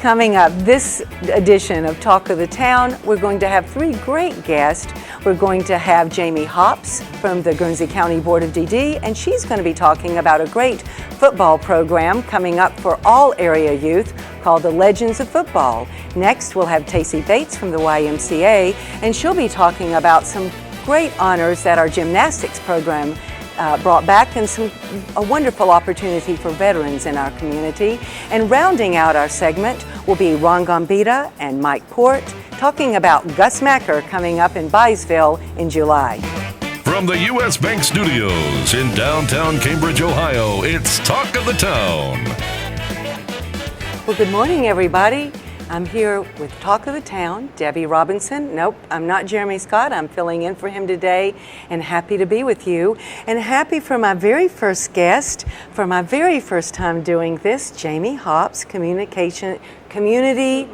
Coming up, this edition of Talk of the Town, we're going to have three great guests. We're going to have Jamie Hops from the Guernsey County Board of DD, and she's going to be talking about a great football program coming up for all area youth called the Legends of Football. Next, we'll have Tacy Bates from the YMCA, and she'll be talking about some great honors that our gymnastics program brought back, and a wonderful opportunity for veterans in our community. And rounding out our segment will be Ron Gombeda and Port talking about Gus Macker coming up in Byesville in July. From the U.S. Bank Studios in downtown Cambridge, Ohio, it's Talk of the Town. Well, good morning, everybody. I'm here with Talk of the Town, Debbie Robinson. Nope, I'm not Jeremy Scott. I'm filling in for him today, and happy to be with you. And happy for my very first guest, for my very first time doing this, Jamie Hops, community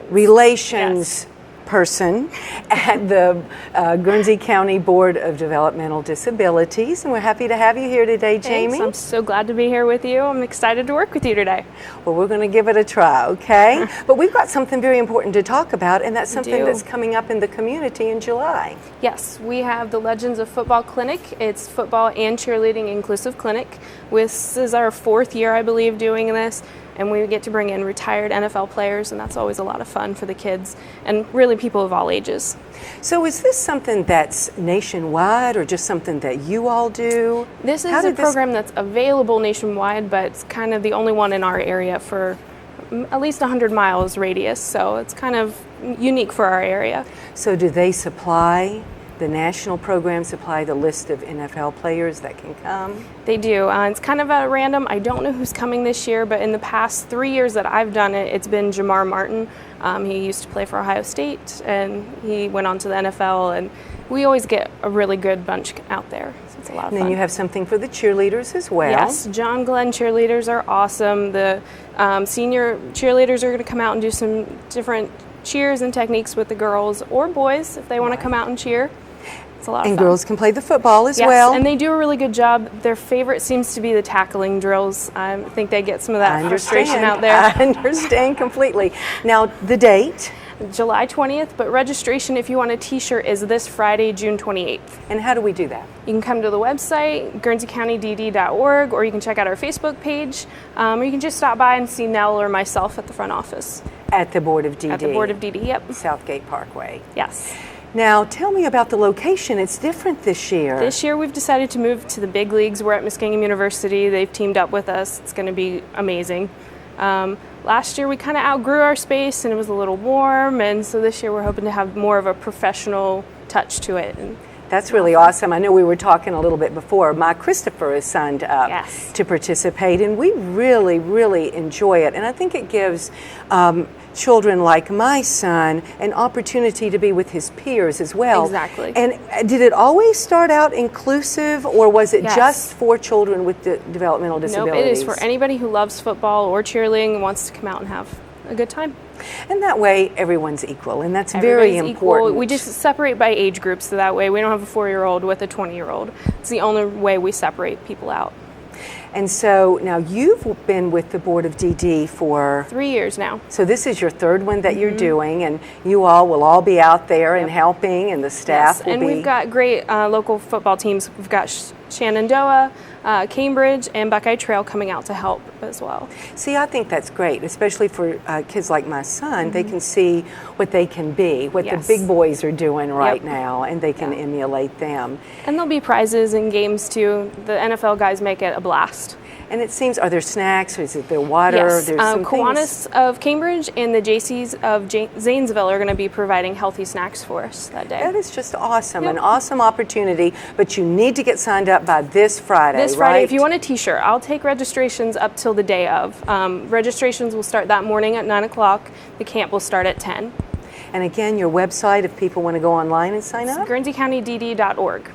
relations person at the Guernsey County Board of Developmental Disabilities. And we're happy to have you here today, Jamie. Thanks. I'm so glad to be here with you. I'm excited to work with you today. Well, we're going to give it a try, okay? But we've got something very important to talk about, and that's something that's coming up in the community in July. Yes, we have the Legends of Football Clinic. It's football and cheerleading inclusive clinic. This is our fourth year, I believe, doing this. And we get to bring in retired NFL players, and that's always a lot of fun for the kids and really people of all ages. So is this something that's nationwide or just something that you all do? This is a program that's available nationwide, but it's kind of the only one in our area for at least 100 miles radius, so it's kind of unique for our area. So do they supply, the national program supply the list of NFL players that can come? They do. It's kind of at random. I don't know who's coming this year, but in the past 3 years that I've done it, it's been Jamar Martin. He used to play for Ohio State, and he went on to the NFL, and we always get a really good bunch out there. So it's a lot of fun. And then you have something for the cheerleaders as well. Yes, John Glenn cheerleaders are awesome. The senior cheerleaders are going to come out and do some different cheers and techniques with the girls or boys if they want to come out and cheer. It's a lot of fun. And girls can play the football as well. Yes, and they do a really good job. Their favorite seems to be the tackling drills. I think they get some of that frustration out there. I understand completely. Now, the date? July 20th, but registration, if you want a t-shirt, is this Friday, June 28th. And how do we do that? You can come to the website, guernseycountydd.org, or you can check out our Facebook page, or you can just stop by and see Nell or myself at the front office. At the Board of DD? At the Board of DD, yep. Southgate Parkway. Yes. Now, tell me about the location. It's different this year. This year we've decided to move to the big leagues. We're at Muskingum University. They've teamed up with us. It's going to be amazing. Last year we kind of outgrew our space and it was a little warm, and so this year we're hoping to have more of a professional touch to it. And that's really awesome. I know we were talking a little bit before. My Christopher is signed up to participate, and we really, really enjoy it. And I think it gives children like my son an opportunity to be with his peers as well. Exactly. And did it always start out inclusive, or was it just for children with developmental disabilities? Nope, it is for anybody who loves football or cheerleading and wants to come out and have a good time. And that way everyone's equal, and that's very important. Equal. We just separate by age groups, so that way we don't have a 4-year-old with a 20-year-old. It's the only way we separate people out. And so now you've been with the Board of DD for 3 years now. So this is your third one that you're doing, and you all will all be out there and helping, and the staff will be. And we've got great local football teams. We've got Shenandoah, Cambridge, and Buckeye Trail coming out to help as well. See, I think that's great, especially for kids like my son. They can see what they can be, what the big boys are doing right now, and they can emulate them. And there'll be prizes and games too. The NFL guys make it a blast. And it seems, are there snacks, or is it there water? Yes, There's some Kiwanis of Cambridge and the JCs of Zanesville are going to be providing healthy snacks for us that day. That is just awesome, an awesome opportunity, but you need to get signed up by this Friday, This Friday, if you want a t-shirt. I'll take registrations up till the day of. Registrations will start that morning at 9 o'clock. The camp will start at 10. And again, your website, if people want to go online and sign up? guernseycountydd.org.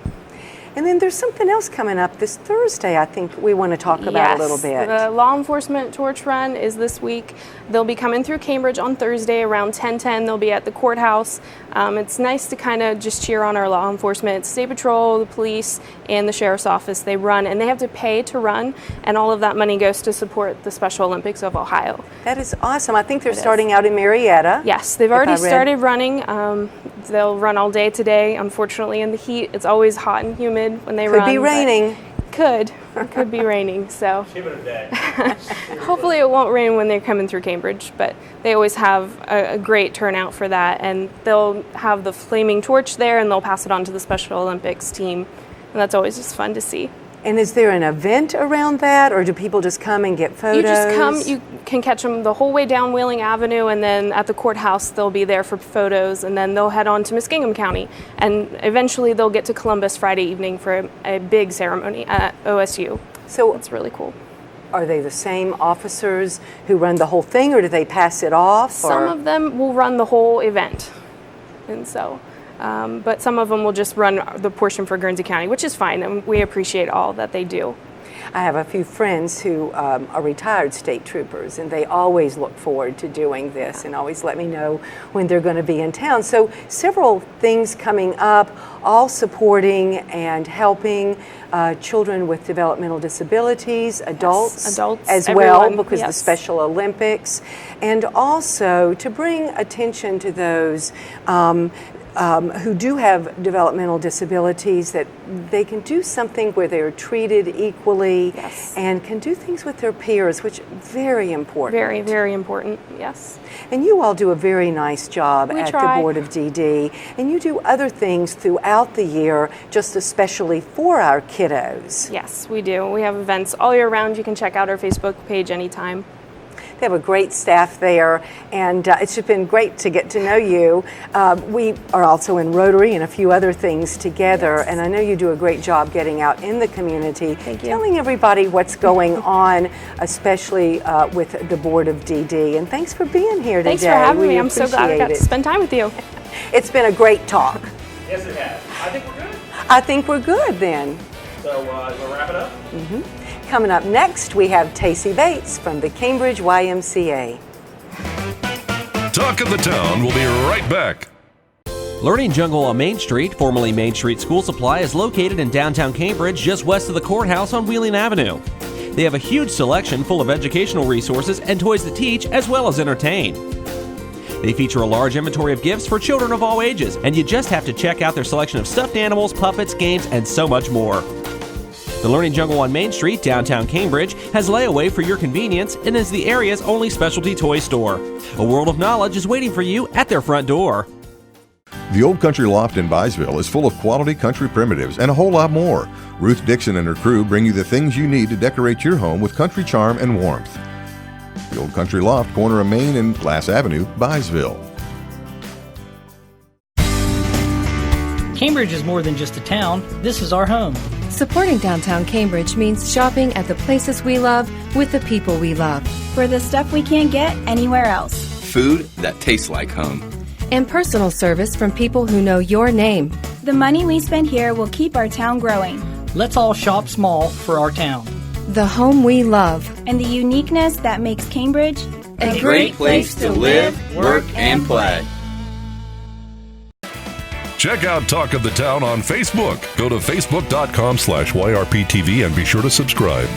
And then there's something else coming up this Thursday I think we want to talk about a little bit. The law enforcement torch run is this week. They'll be coming through Cambridge on Thursday around 10:10. They'll be at the courthouse. It's nice to kind of just cheer on our law enforcement. It's State Patrol, the police, and the Sheriff's Office. They run, and they have to pay to run, and all of that money goes to support the Special Olympics of Ohio. That is awesome. I think they're starting out in Marietta. Yes, they've already started running. They'll run all day today. Unfortunately, in the heat, it's always hot and humid when they run. Could be raining. It could be raining, so hopefully it won't rain when they're coming through Cambridge, but they always have a great turnout for that, and they'll have the flaming torch there and they'll pass it on to the Special Olympics team, and that's always just fun to see. And is there an event around that, or do people just come and get photos? You just come, you can catch them the whole way down Wheeling Avenue, and then at the courthouse they'll be there for photos, and then they'll head on to Muskingum County, and eventually they'll get to Columbus Friday evening for a big ceremony at OSU. So it's really cool. Are they the same officers who run the whole thing, or do they pass it off? Some of them will run the whole event, and so... but some of them will just run the portion for Guernsey County, which is fine, and we appreciate all that they do. I have a few friends who are retired state troopers, and they always look forward to doing this and always let me know when they're going to be in town. So several things coming up, all supporting and helping children with developmental disabilities, adults as everyone, well, because the Special Olympics, and also to bring attention to those who do have developmental disabilities, that they can do something where they're treated equally and can do things with their peers, which is very important. Very, very important, yes. And you all do a very nice job at the Board of DD, and you do other things throughout the year, just especially for our kiddos. Yes, we do. We have events all year round. You can check out our Facebook page anytime. They have a great staff there, and it's just been great to get to know you. We are also in Rotary and a few other things together, and I know you do a great job getting out in the community, telling everybody what's going on, especially with the Board of DD. And thanks for being here today. Thanks for having me. I'm so glad I got to spend time with you. It's been a great talk. Yes, it has. I think we're good. I think we're good then. So we'll wrap it up. Coming up next, we have Tacy Bates from the Cambridge YMCA. Talk of the Town will be right back. Learning Jungle on Main Street, formerly Main Street School Supply, is located in downtown Cambridge, just west of the courthouse on Wheeling Avenue. They have a huge selection full of educational resources and toys that teach as well as entertain. They feature a large inventory of gifts for children of all ages, and you just have to check out their selection of stuffed animals, puppets, games, and so much more. The Learning Jungle on Main Street, downtown Cambridge, has layaway for your convenience and is the area's only specialty toy store. A world of knowledge is waiting for you at their front door. The Old Country Loft in Byesville is full of quality country primitives and a whole lot more. Ruth Dixon and her crew bring you the things you need to decorate your home with country charm and warmth. The Old Country Loft, corner of Main and Glass Avenue, Byesville. Cambridge is more than just a town. This is our home. Supporting downtown Cambridge means shopping at the places we love with the people we love. For the stuff we can't get anywhere else. Food that tastes like home. And personal service from people who know your name. The money we spend here will keep our town growing. Let's all shop small for our town. The home we love. And the uniqueness that makes Cambridge a great place to live, work, and play. Check out Talk of the Town on Facebook. Go to facebook.com/YRPTV and be sure to subscribe.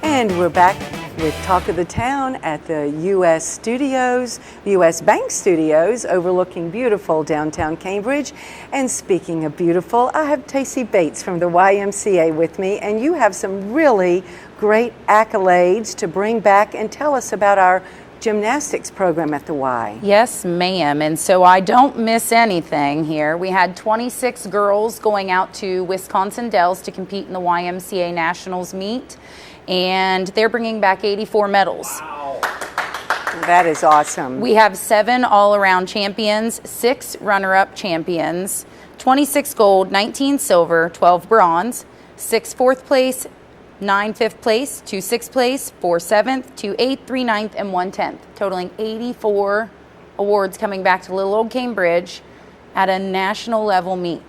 And we're back with Talk of the Town at the U.S. Studios, U.S. Bank Studios, overlooking beautiful downtown Cambridge. And speaking of beautiful, I have Tacy Bates from the YMCA with me, and you have some really great accolades to bring back and tell us about our gymnastics program at the Y. Yes, ma'am. And so I don't miss anything here. We had 26 girls going out to Wisconsin Dells to compete in the YMCA Nationals meet, and they're bringing back 84 medals. Wow. That is awesome. We have 7 all-around champions, 6 runner-up champions, 26 gold, 19 silver, 12 bronze, 6 fourth place, 9 fifth place, 2 sixth place, 4 seventh, 2 eighth, 3 ninth, and 1 10th, totaling 84 awards coming back to little old Cambridge at a national level meet.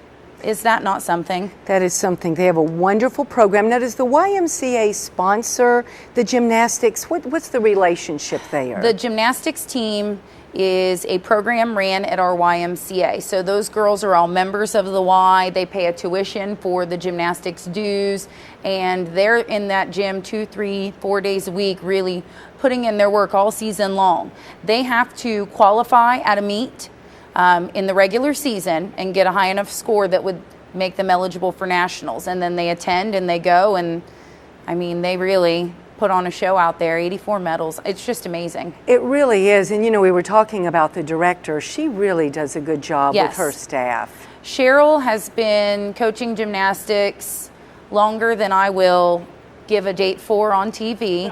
Is that not something? That is something. They have a wonderful program. Now, does the YMCA sponsor the gymnastics? What's the relationship there? The gymnastics team is a program ran at our YMCA. So those girls are all members of the Y. They pay a tuition for the gymnastics dues, and they're in that gym 2, 3, 4 days a week, really putting in their work all season long. They have to qualify at a meet in the regular season and get a high enough score that would make them eligible for nationals. And then they attend and they go, and I mean, they really put on a show out there, 84 medals. It's just amazing. It really is. And you know, we were talking about the director. She really does a good job with her staff. Cheryl has been coaching gymnastics longer than I will give a date for on TV.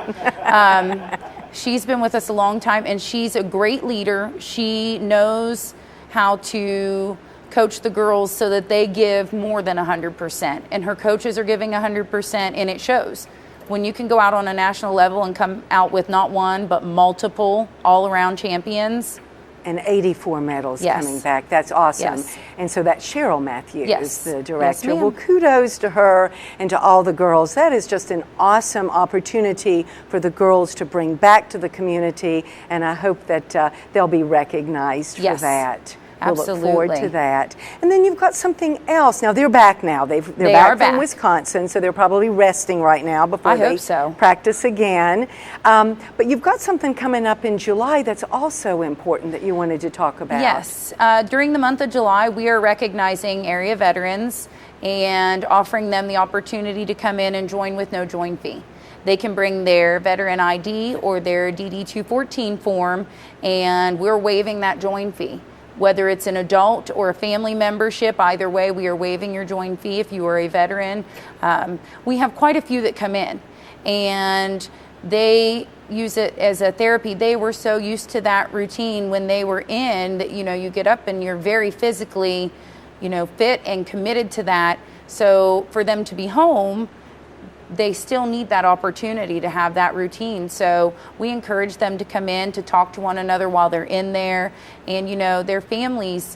She's been with us a long time, and she's a great leader. She knows how to coach the girls so that they give more than 100%. And her coaches are giving 100%, and it shows. When you can go out on a national level and come out with not one, but multiple all-around champions. And 84 medals coming back. That's awesome. And so that's Cheryl Matthews, the director. Well, kudos to her and to all the girls. That is just an awesome opportunity for the girls to bring back to the community, and I hope that they'll be recognized for that. We'll look forward to that. And then you've got something else. Now, they're back now. They're back from Wisconsin, so they're probably resting right now before they practice again. But you've got something coming up in July that's also important that you wanted to talk about. Yes. During the month of July, we are recognizing area veterans and offering them the opportunity to come in and join with no join fee. They can bring their veteran ID or their DD-214 form, and we're waiving that join fee. Whether it's an adult or a family membership, either way, we are waiving your join fee if you are a veteran. We have quite a few that come in, and they use it as a therapy. They were so used to that routine when they were in that, you know, you get up and you're very physically, you know, fit and committed to that. So for them to be home, they still need that opportunity to have that routine. So we encourage them to come in to talk to one another while they're in there. And, you know, their families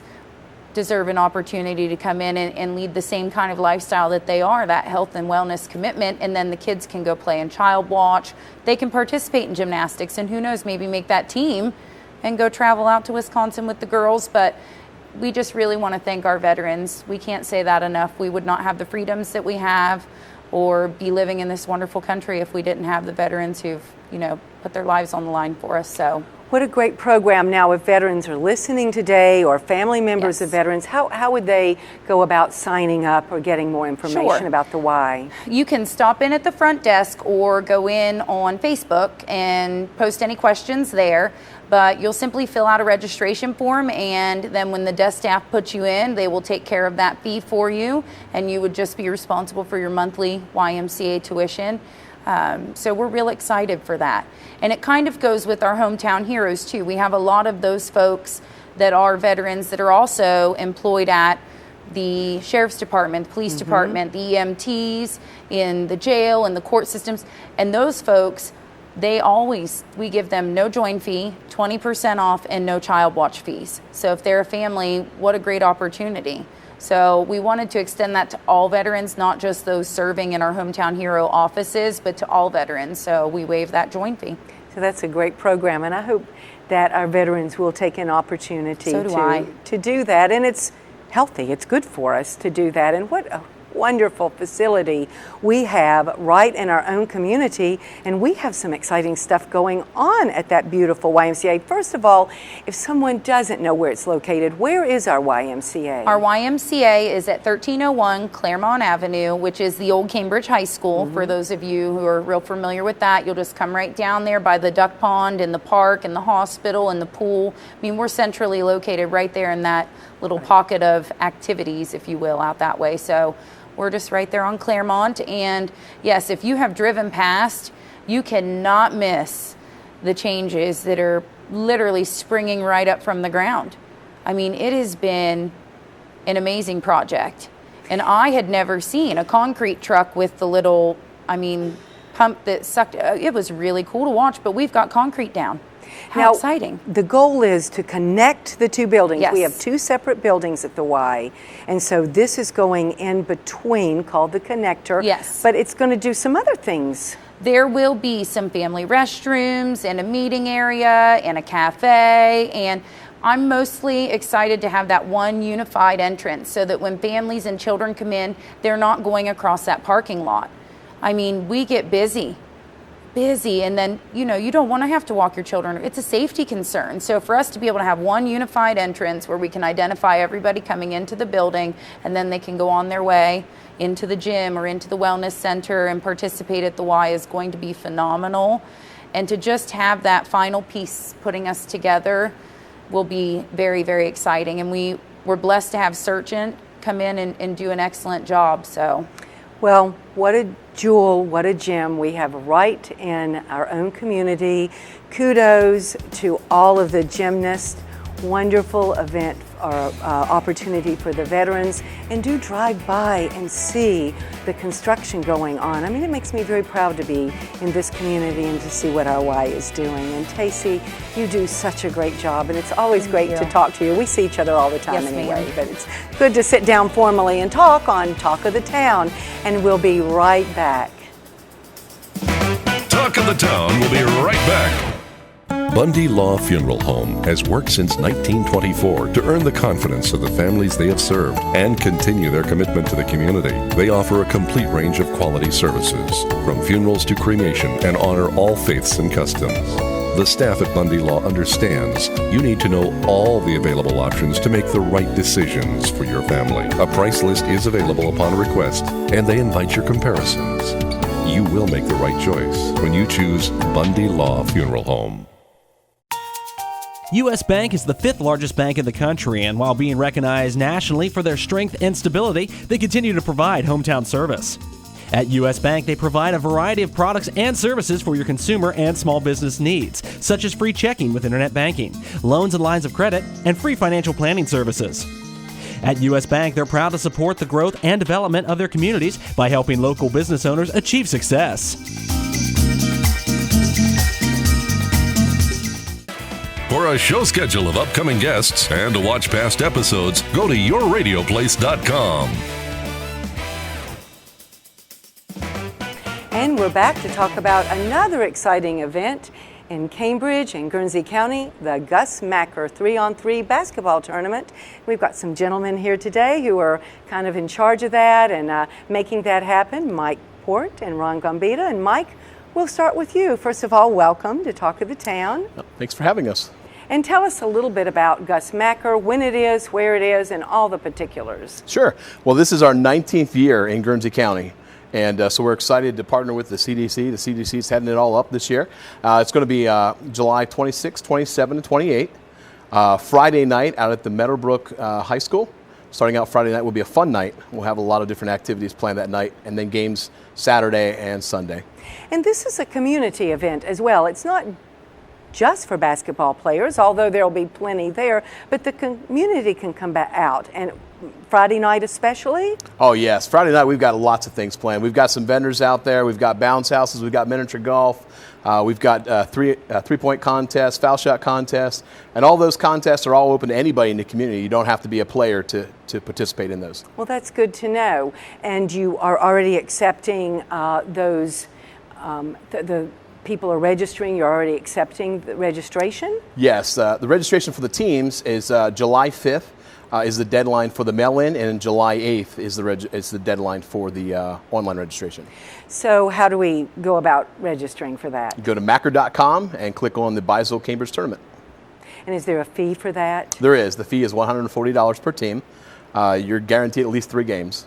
deserve an opportunity to come in and lead the same kind of lifestyle that they are, that health and wellness commitment. And then the kids can go play in child watch. They can participate in gymnastics, and who knows, maybe make that team and go travel out to Wisconsin with the girls. But we just really want to thank our veterans. We can't say that enough. We would not have the freedoms that we have or be living in this wonderful country if we didn't have the veterans who've, you know, put their lives on the line for us. So what a great program. Now, if veterans are listening today or family members of veterans, how would they go about signing up or getting more information about the Y? You can stop in at the front desk or go in on Facebook and post any questions there. But you'll simply fill out a registration form, and then when the desk staff puts you in, they will take care of that fee for you, and you would just be responsible for your monthly YMCA tuition. So we're real excited for that. And it kind of goes with our hometown heroes too. We have a lot of those folks that are veterans that are also employed at the sheriff's department, the police department, the EMTs, in the jail and the court systems. And those folks, we give them no join fee, 20% off, and no child watch fees. So if they're a family, what a great opportunity. So we wanted to extend that to all veterans, not just those serving in our Hometown Hero offices, but to all veterans. So we waive that join fee. So that's a great program, and I hope that our veterans will take an opportunity to do that. And it's healthy. It's good for us to do that. And what a wonderful facility we have right in our own community, and we have some exciting stuff going on at that beautiful YMCA. First of all, if someone doesn't know where it's located, where is our YMCA? Our YMCA is at 1301 Claremont Avenue, which is the old Cambridge High School. For those of you who are real familiar with that, you'll just come right down there by the duck pond and the park and the hospital and the pool. I mean, we're centrally located right there in that little pocket of activities, if you will, out that way. So we're just right there on Claremont. And yes, if you have driven past, you cannot miss the changes that are literally springing right up from the ground. I mean, it has been an amazing project. And I had never seen a concrete truck with the little, pump that sucked. It was really cool to watch, but we've got concrete down. How exciting. The goal is to connect the two buildings. Yes. We have two separate buildings at the Y, and so this is going in between, called the connector. Yes. But it's going to do some other things. There will be some family restrooms and a meeting area and a cafe, and I'm mostly excited to have that one unified entrance so that when families and children come in, they're not going across that parking lot. I mean, we get busy, and then, you don't want to have to walk your children. It's a safety concern. So for us to be able to have one unified entrance where we can identify everybody coming into the building, and then they can go on their way into the gym or into the wellness center and participate at the Y is going to be phenomenal. And to just have that final piece putting us together will be very, very exciting. And we're blessed to have Sergeant come in and do an excellent job. So, well, what a jewel, what a gem we have right in our own community. Kudos to all of the gymnasts. Wonderful event or opportunity for the veterans, and do drive by and see the construction going on. I mean, it makes me very proud to be in this community and to see what our Y is doing. And Tacy, you do such a great job, and it's always great to talk to you. We see each other all the time anyway, but it's good to sit down formally and talk on Talk of the Town, and we'll be right back. Talk of the Town will be right back. Bundy Law Funeral Home has worked since 1924 to earn the confidence of the families they have served and continue their commitment to the community. They offer a complete range of quality services, from funerals to cremation, and honor all faiths and customs. The staff at Bundy Law understands you need to know all the available options to make the right decisions for your family. A price list is available upon request, and they invite your comparisons. You will make the right choice when you choose Bundy Law Funeral Home. U.S. Bank is the 5th largest bank in the country, and while being recognized nationally for their strength and stability, they continue to provide hometown service. At U.S. Bank, they provide a variety of products and services for your consumer and small business needs, such as free checking with internet banking, loans and lines of credit, and free financial planning services. At U.S. Bank, they're proud to support the growth and development of their communities by helping local business owners achieve success. For a show schedule of upcoming guests and to watch past episodes, go to yourradioplace.com. And we're back to talk about another exciting event in Cambridge and Guernsey County, the Gus Macker 3-on-3 basketball tournament. We've got some gentlemen here today who are kind of in charge of that and making that happen, Mike Port and Ron Gombeda. And Mike, we'll start with you. First of all, welcome to Talk of the Town. Thanks for having us. And tell us a little bit about Gus Macker, when it is, where it is, and all the particulars. Sure. Well, this is our 19th year in Guernsey County. And so we're excited to partner with the CDC. The CDC is heading it all up this year. It's going to be July 26, 27, and 28. Friday night out at the Meadowbrook High School. Starting out Friday night will be a fun night. We'll have a lot of different activities planned that night, and then games Saturday and Sunday. And this is a community event as well. It's not just for basketball players, although there'll be plenty there, but the community can come back out. And Friday night especially? Oh yes, Friday night we've got lots of things planned. We've got some vendors out there, we've got bounce houses, we've got miniature golf, we've got three-point contests, foul shot contests, and all those contests are all open to anybody in the community. You don't have to be a player to participate in those. Well, that's good to know. And you are already accepting those, the people are registering, you're already accepting the registration? Yes, the registration for the teams is July 5th is the deadline for the mail-in, and July 8th is the deadline for the online registration. So how do we go about registering for that? You go to macker.com and click on the Byesville Cambridge Tournament. And is there a fee for that? There is. The fee is $140 per team. You're guaranteed at least 3 games.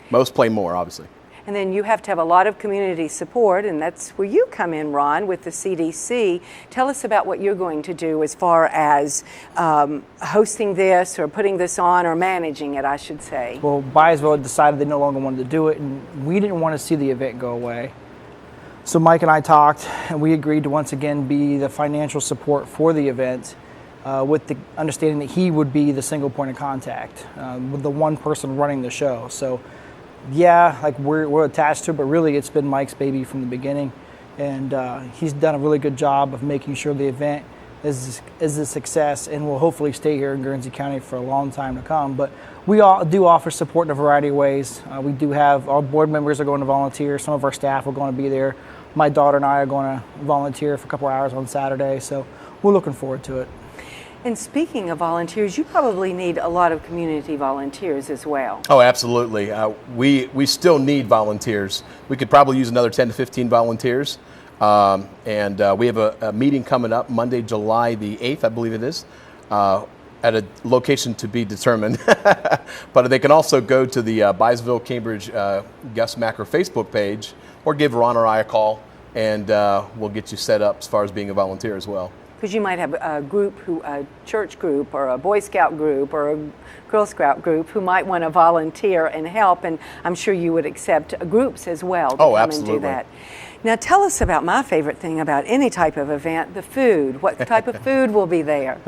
Most play more, obviously. And then you have to have a lot of community support, and that's where you come in, Ron, with the CDC. Tell us about what you're going to do as far as hosting this or putting this on or managing it, I should say. Well, Byesville decided they no longer wanted to do it, and we didn't want to see the event go away. So Mike and I talked, and we agreed to once again be the financial support for the event with the understanding that he would be the single point of contact, with the one person running the show. So yeah, like we're attached to it, but really it's been Mike's baby from the beginning. and he's done a really good job of making sure the event is a success and will hopefully stay here in Guernsey County for a long time to come. But we all do offer support in a variety of ways. We do have our board members are going to volunteer. Some of our staff are going to be there. My daughter and I are going to volunteer for a couple hours on Saturday, so we're looking forward to it. And speaking of volunteers, you probably need a lot of community volunteers as well. Oh, absolutely. We still need volunteers. We could probably use another 10 to 15 volunteers. And we have a meeting coming up Monday, July the 8th, I believe it is, at a location to be determined. But they can also go to the Byesville Cambridge Gus Macker Facebook page or give Ron or I a call, and we'll get you set up as far as being a volunteer as well. Because you might have a group, a church group or a Boy Scout group or a Girl Scout group who might want to volunteer and help, and I'm sure you would accept groups as well to come absolutely. and do that. Now tell us about my favorite thing about any type of event, the food. What type of food will be there?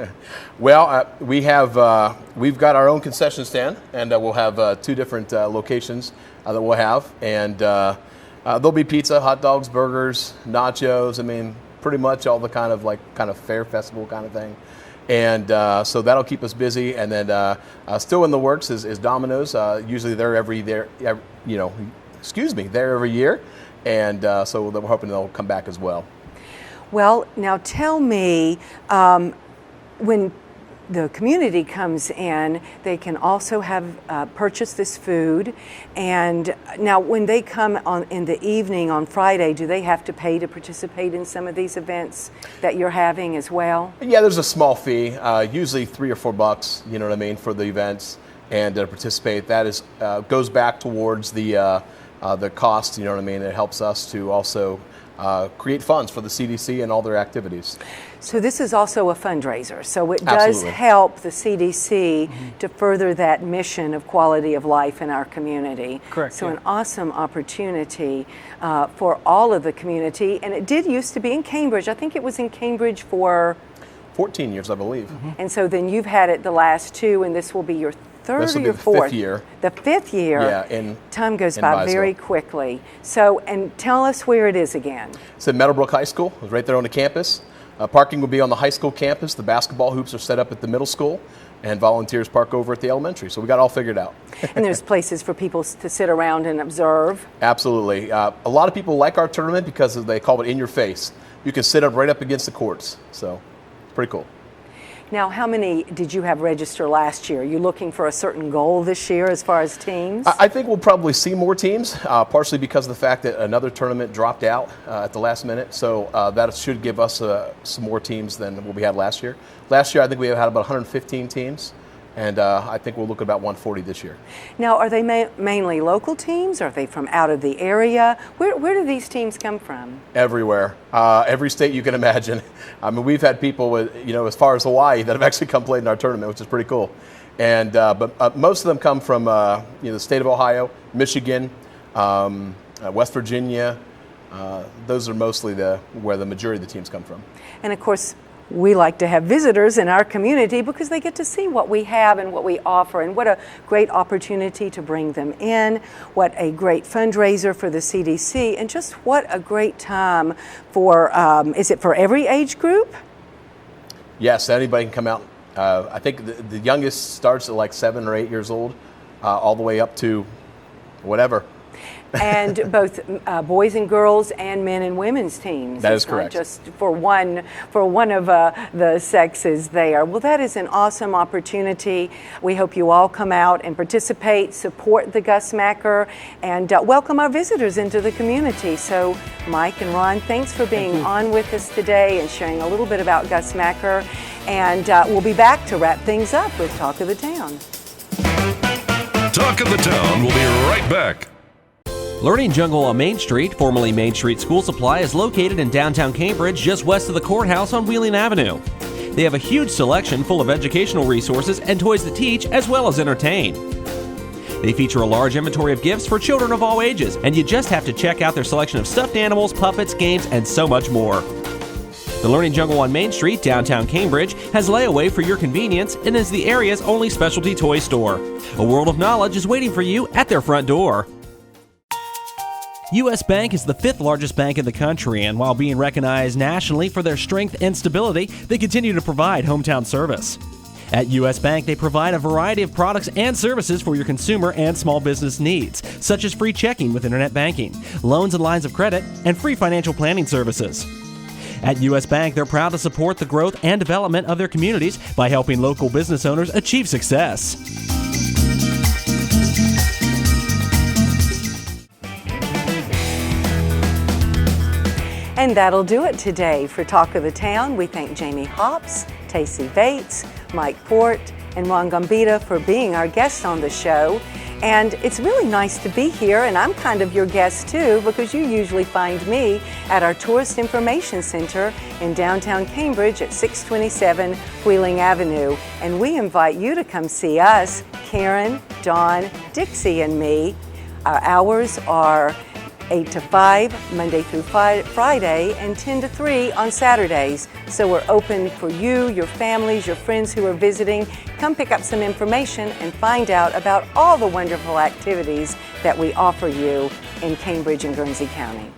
Well, we've got our own concession stand, and we'll have 2 different locations that we'll have, and there'll be pizza, hot dogs, burgers, nachos. I mean, pretty much all the kind of fair festival kind of thing. And so that'll keep us busy. And then still in the works is Domino's. Usually they're every year. And so we're hoping they'll come back as well. Well, now tell me, when the community comes in, they can also have purchase this food. And now when they come in the evening on Friday, do they have to pay to participate in some of these events that you're having as well? Yeah, there's a small fee, usually $3 or $4, you know what I mean, for the events and to participate. That is goes back towards the cost, you know what I mean. It helps us to also create funds for the CDC and all their activities. So this is also a fundraiser. So it does help the CDC to further that mission of quality of life in our community. Correct. So an awesome opportunity for all of the community. And it did used to be in Cambridge. I think it was in Cambridge for 14 years, I believe. And so then you've had it the last 2, and this will be your third this will or be your the fourth? 5th year. The 5th year. Yeah, time goes by very quickly. So, and tell us where it is again. It's at Meadowbrook High School. It's right there on the campus. Parking will be on the high school campus. The basketball hoops are set up at the middle school, and volunteers park over at the elementary. So we got it all figured out. And there's places for people to sit around and observe. Absolutely. A lot of people like our tournament because they call it in your face. You can sit up right up against the courts. So it's pretty cool. Now, how many did you have register last year? Are you looking for a certain goal this year as far as teams? I think we'll probably see more teams, partially because of the fact that another tournament dropped out at the last minute. So that should give us some more teams than what we had last year. Last year, I think we had about 115 teams. And I think we'll look at about 140 this year. Now, are they mainly local teams? Are they from out of the area? Where do these teams come from? Everywhere. Every state you can imagine. I mean, we've had people with, as far as Hawaii that have actually come play in our tournament, which is pretty cool. And but most of them come from the state of Ohio, Michigan, West Virginia. Those are mostly where the majority of the teams come from. And of course, we like to have visitors in our community because they get to see what we have and what we offer, and what a great opportunity to bring them in, what a great fundraiser for the CDC, and just what a great time for, is it for every age group? Yes, anybody can come out. I think the youngest starts at like 7 or 8 years old, all the way up to whatever. And both boys and girls and men and women's teams. That is correct. Not just for one of the sexes there. Well, that is an awesome opportunity. We hope you all come out and participate, support the Gus Macker, and welcome our visitors into the community. So, Mike and Ron, thanks for being on with us today and sharing a little bit about Gus Macker. And we'll be back to wrap things up with Talk of the Town. Talk of the Town will be right back. Learning Jungle on Main Street, formerly Main Street School Supply, is located in downtown Cambridge, just west of the courthouse on Wheeling Avenue. They have a huge selection full of educational resources and toys to teach as well as entertain. They feature a large inventory of gifts for children of all ages, and you just have to check out their selection of stuffed animals, puppets, games, and so much more. The Learning Jungle on Main Street, downtown Cambridge, has layaway for your convenience and is the area's only specialty toy store. A world of knowledge is waiting for you at their front door. U.S. Bank is the 5th largest bank in the country, and while being recognized nationally for their strength and stability, they continue to provide hometown service. At U.S. Bank, they provide a variety of products and services for your consumer and small business needs, such as free checking with internet banking, loans and lines of credit, and free financial planning services. At U.S. Bank, they're proud to support the growth and development of their communities by helping local business owners achieve success. And that'll do it today for Talk of the Town. We thank Jamie Hops, Tacy Bates, Mike Port, and Ron Gombeda for being our guests on the show. And it's really nice to be here, and I'm kind of your guest too, because you usually find me at our Tourist Information Center in downtown Cambridge at 627 Wheeling Avenue. And we invite you to come see us, Karen, Dawn, Dixie, and me. Our hours are 8 to 5, Monday through Friday, and 10 to 3 on Saturdays. So we're open for you, your families, your friends who are visiting. Come pick up some information and find out about all the wonderful activities that we offer you in Cambridge and Guernsey County.